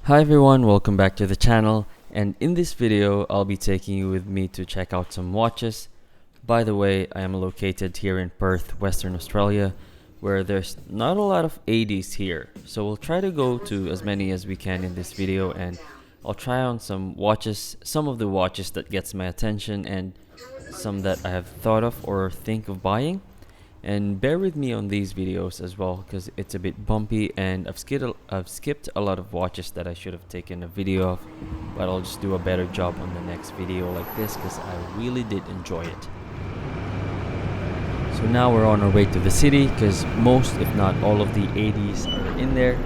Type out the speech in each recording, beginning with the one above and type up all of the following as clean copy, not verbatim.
Hi everyone, welcome back to the channel, and in this video I'll be taking you with me to check out some watches. By the way, I am located here in Perth, Western Australia, where there's not a lot of 80s here, so we'll try to go to as many as we can in this video, and I'll try on some watches, some of the watches that gets my attention and some that I have thought of or think of buying. And bear with me on these videos as well, because it's a bit bumpy and I've skipped a lot of watches that I should have taken a video of, but I'll just do a better job on the next video like this because I really did enjoy it. So now we're on our way to the city because most, if not all, of the 80s are in there.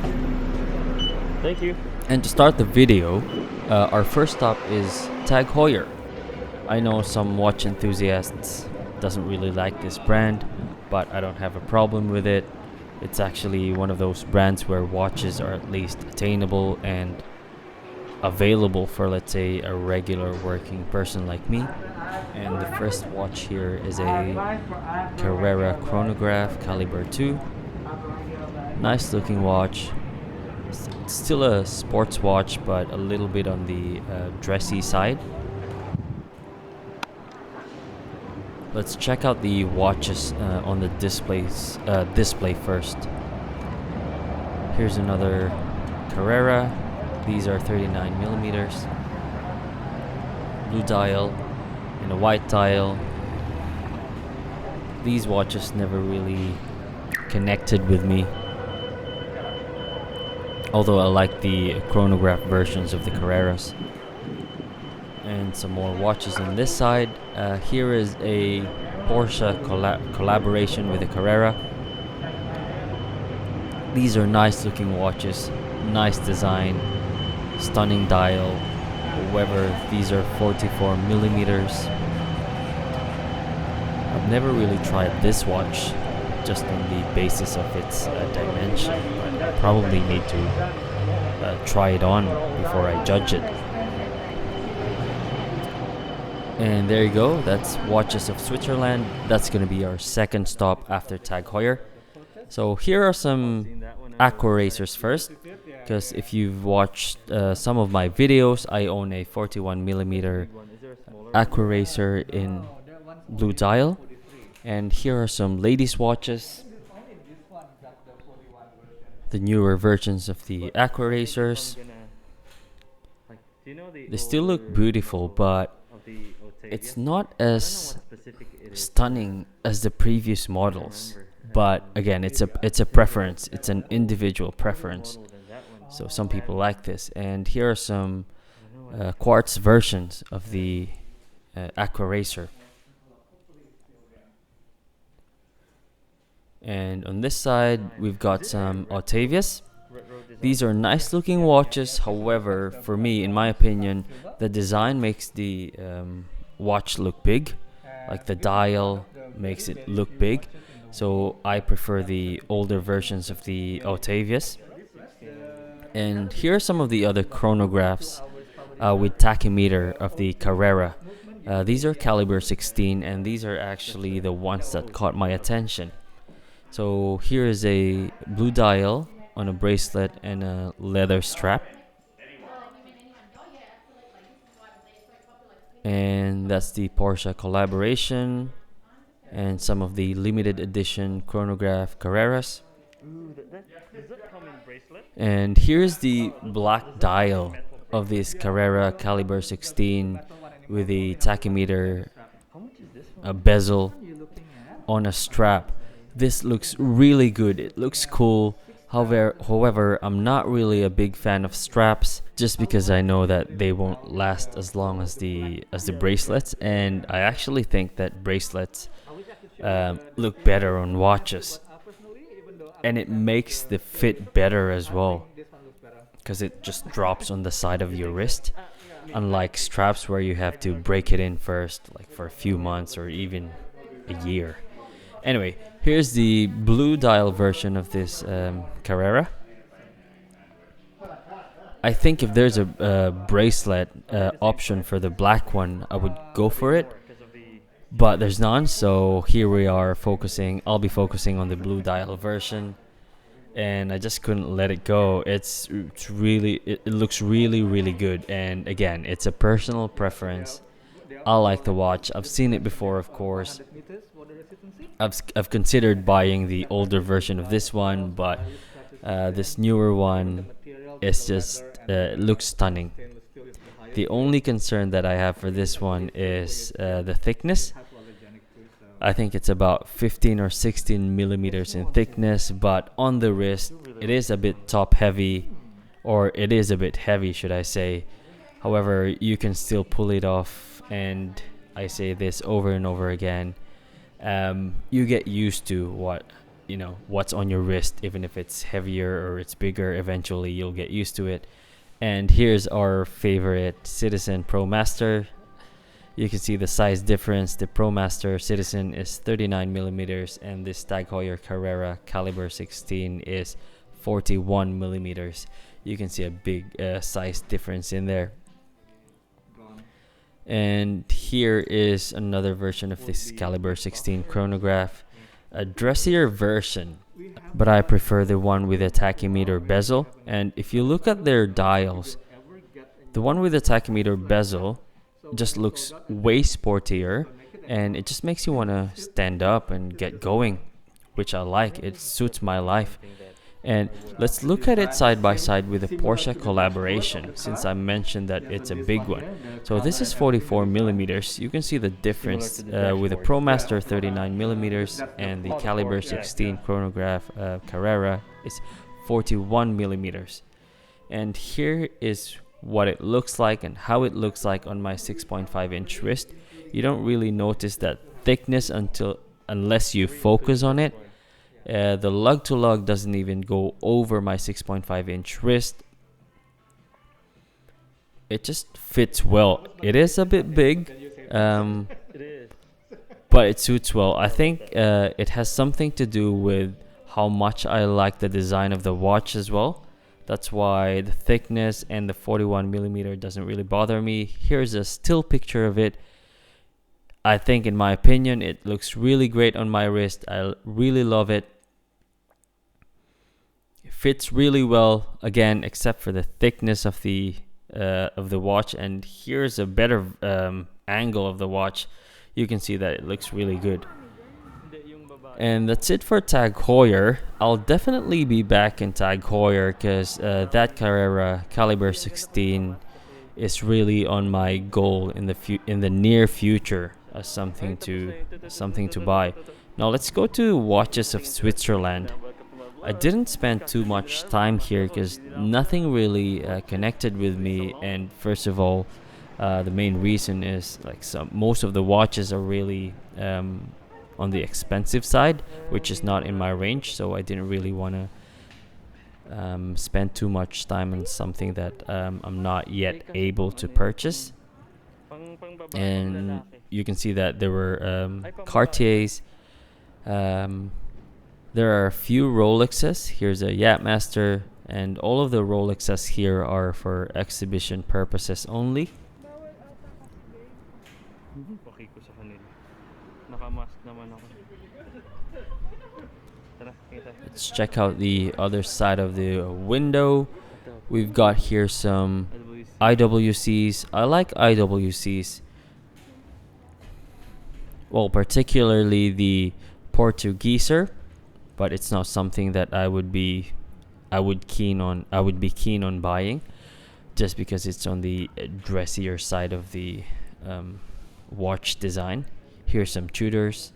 Thank you. And to start the video, our first stop is Tag Heuer. I know some watch enthusiasts doesn't really like this brand, but I don't have a problem with it. It's actually one of those brands where watches are at least attainable and available for, let's say, a regular working person like me. And the first watch here is a Carrera chronograph caliber 2. Nice looking watch. It's still a sports watch, but a little bit on the dressy side. Let's check out the watches on the display first. Here's another Carrera. These are 39 millimeters. Blue dial and a white dial. These watches never really connected with me, although I like the chronograph versions of the Carreras. And some more watches on this side. Here is a Porsche collaboration with a Carrera. These are nice looking watches, nice design, stunning dial. However, these are 44 millimeters. I've never really tried this watch just on the basis of its dimension, but I probably need to try it on before I judge it. And there you go, that's Watches of Switzerland. That's going to be our second stop after Tag Heuer. So here are some aqua racers first, because if you've watched some of my videos, I own a 41mm aqua racer in blue dial. And here are some ladies' watches, the newer versions of the aqua racers. They still look beautiful, but it's not as stunning as the previous models. But again, it's a preference. It's an individual preference. So some people like this. And here are some quartz versions of the aqua racer. And on this side, we've got some Octavias. These are nice looking watches. However, for me, in my opinion, the design makes the watch look big. Like the dial makes it look big. So I prefer the older versions of the Octavias. And here are some of the other chronographs with tachymeter of the Carrera. These are caliber 16, and these are actually the ones that caught my attention. So here is a blue dial on a bracelet and a leather strap. And that's the Porsche collaboration and some of the limited edition chronograph Carreras. And here's the black dial of this Carrera caliber 16 with the tachymeter, a bezel on a strap. This looks really good. It looks cool. However, I'm not really a big fan of straps, just because I know that they won't last as long as the bracelets, and I actually think that bracelets look better on watches, and it makes the fit better as well, because it just drops on the side of your wrist, unlike straps where you have to break it in first, like for a few months or even a year. Anyway, here's the blue dial version of this Carrera. I think if there's a bracelet option for the black one, I would go for it. But there's none, so here we are focusing. I'll be focusing on the blue dial version. and I just couldn't let it go. It looks really really good, and again, it's a personal preference. I like the watch. I've seen it before, of course. I've considered buying the older version of this one, but this newer one is just it looks stunning. The only concern that I have for this one is the thickness. I think it's about 15 or 16 millimeters in thickness, but on the wrist, it is a bit top heavy, or it is a bit heavy, should I say. However, you can still pull it off, and I say this over and over again. You get used to what's on your wrist, even if it's heavier or it's bigger. Eventually, you'll get used to it. And here's our favorite Citizen Pro Master. You can see the size difference. The Pro Master Citizen is 39 millimeters, and this Tag Heuer Carrera Caliber 16 is 41 millimeters. You can see a big size difference in there. And here is another version of this Caliber 16 chronograph, a dressier version, but I prefer the one with a tachymeter bezel. And if you look at their dials, the one with the tachymeter bezel just looks way sportier, and it just makes you want to stand up and get going, which I like. It suits my life. And let's look at it side by side with the Porsche collaboration, since I mentioned that it's a big one. So this is 44 millimeters. You can see the difference with the ProMaster 39 millimeters and the Caliber 16 chronograph Carrera is 41 millimeters. And here is what it looks like and how it looks like on my 6.5 inch wrist. You don't really notice that thickness unless you focus on it. The lug to lug doesn't even go over my 6.5 inch wrist. It just fits well. It is a bit big, but it suits well. I think it has something to do with how much I like the design of the watch as well. That's why the thickness and the 41 millimeter doesn't really bother me. Here's a still picture of it. I think, in my opinion, it looks really great on my wrist. I really love it. It fits really well, again, except for the thickness of the watch. And here's a better angle of the watch. You can see that it looks really good. And that's it for Tag Heuer. I'll definitely be back in Tag Heuer because that Carrera Caliber 16 is really on my goal in the near future as something to buy. Now let's go to Watches of Switzerland. I didn't spend too much time here because nothing really connected with me. And first of all, the main reason is most of the watches are really on the expensive side, which is not in my range, so I didn't really want to spend too much time on something that I'm not yet able to purchase. And you can see that there were Cartiers. There are a few Rolexes. Here's a Yachtmaster, and all of the Rolexes here are for exhibition purposes only. Let's check out the other side of the window. We've got here some IWCs. I like IWCs. Well, particularly the Portugueser, but it's not something that I would be keen on buying, just because it's on the dressier side of the watch design. Here's some Tudors.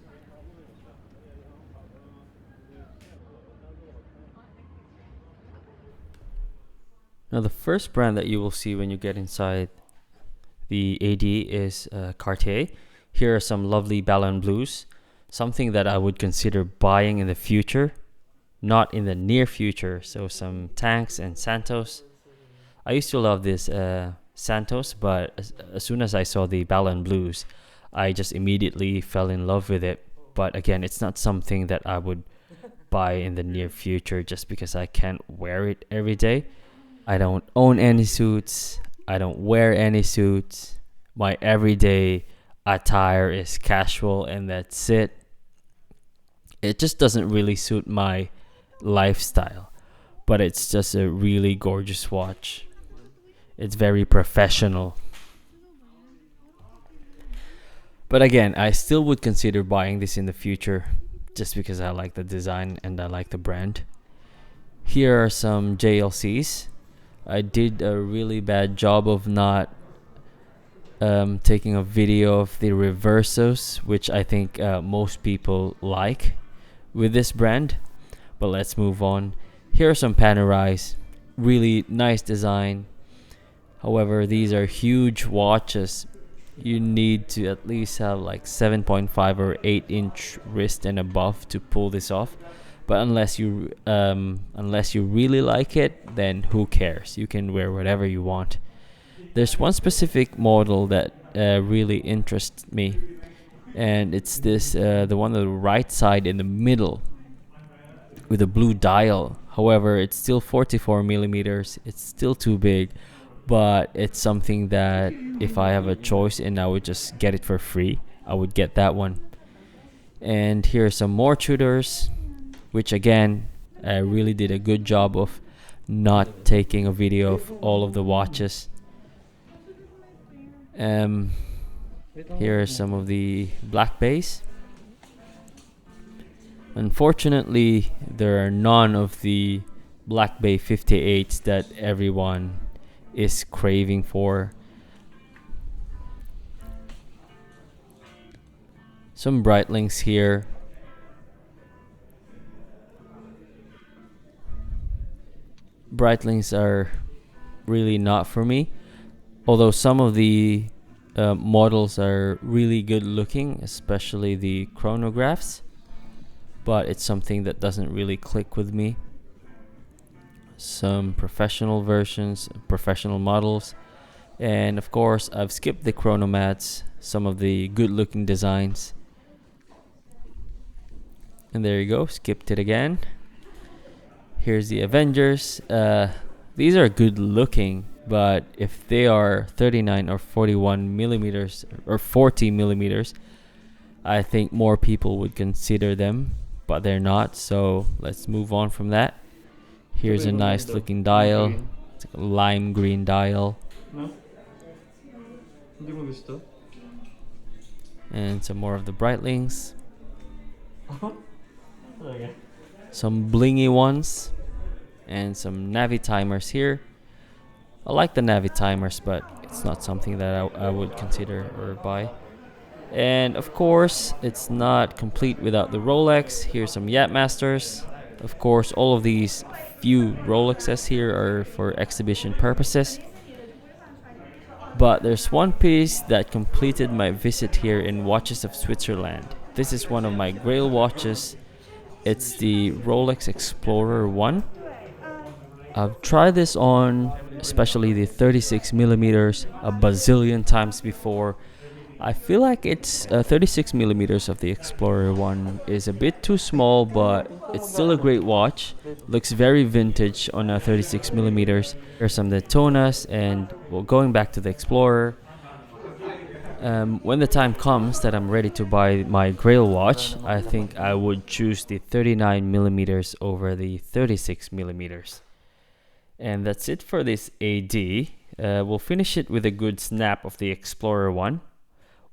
Now the first brand that you will see when you get inside the AD is Cartier. Here are some lovely Ballon Blues, something that I would consider buying in the future, not in the near future. So some Tanks and Santos. I used to love this Santos, but as soon as I saw the Ballon Blues, I just immediately fell in love with it. But again, it's not something that I would buy in the near future just because I can't wear it every day. I don't own any suits. I don't wear any suits. My everyday attire is casual, and that's it. It just doesn't really suit my lifestyle. but it's just a really gorgeous watch. It's very professional. But again, I still would consider buying this in the future just because I like the design and I like the brand. Here are some JLCs. I did a really bad job of not taking a video of the reversos, which I think most people like with this brand. But let's move on. Here are some Panerais. Really nice design. However, these are huge watches. You need to at least have like 7.5 or 8-inch wrist and above to pull this off. But unless you really like it, then who cares? You can wear whatever you want. There's one specific model that really interests me, and it's this the one on the right side in the middle with a blue dial. However, it's still 44 millimeters. It's still too big, but it's something that if I have a choice and I would just get it for free, I would get that one. And here are some more Tudors, which again, I really did a good job of not taking a video of all of the watches. Here are some of the Black Bays. Unfortunately, there are none of the Black Bay 58s that everyone is craving for. Some Breitlings here. Breitlings are really not for me, although some of the models are really good looking, especially the chronographs, but it's something that doesn't really click with me. Some professional versions, professional models, and of course I've skipped the chronomats, some of the good looking designs. And there you go, skipped it again. Here's the Avengers. These are good looking, but if they are 39 or 41 millimeters or 40 millimeters, I think more people would consider them, but they're not. So let's move on from that. Here's a nice looking dial. It's like a lime green dial. And some more of the Breitlings. Some blingy ones. And some Navi timers here. I like the Navi timers, but it's not something that I would consider or buy. And of course, it's not complete without the Rolex. Here's some Yachtmasters. Of course, all of these few Rolexes here are for exhibition purposes. But there's one piece that completed my visit here in Watches of Switzerland. This is one of my grail watches. It's the Rolex Explorer 1. I've tried this on, especially the 36 millimeters, a bazillion times before. I feel like it's 36 millimeters of the Explorer 1 is a bit too small, but it's still a great watch. Looks very vintage on a 36 millimeters. There's some Daytonas, and well, going back to the Explorer, when the time comes that I'm ready to buy my grail watch, I think I would choose the 39 millimeters over the 36 millimeters. And that's it for this AD. We'll finish it with a good snap of the Explorer 1.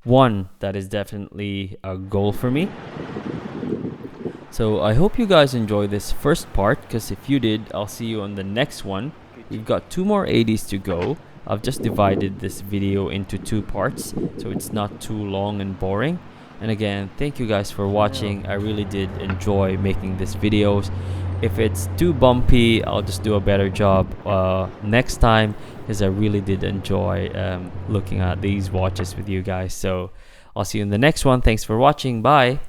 One that is definitely a goal for me. So I hope you guys enjoyed this first part, because if you did, I'll see you on the next one. We've got 2 more ADs to go. I've just divided this video into 2 parts, so it's not too long and boring. And again, thank you guys for watching. I really did enjoy making these videos. If it's too bumpy, I'll just do a better job next time, because I really did enjoy looking at these watches with you guys. So I'll see you in the next one. Thanks for watching. Bye.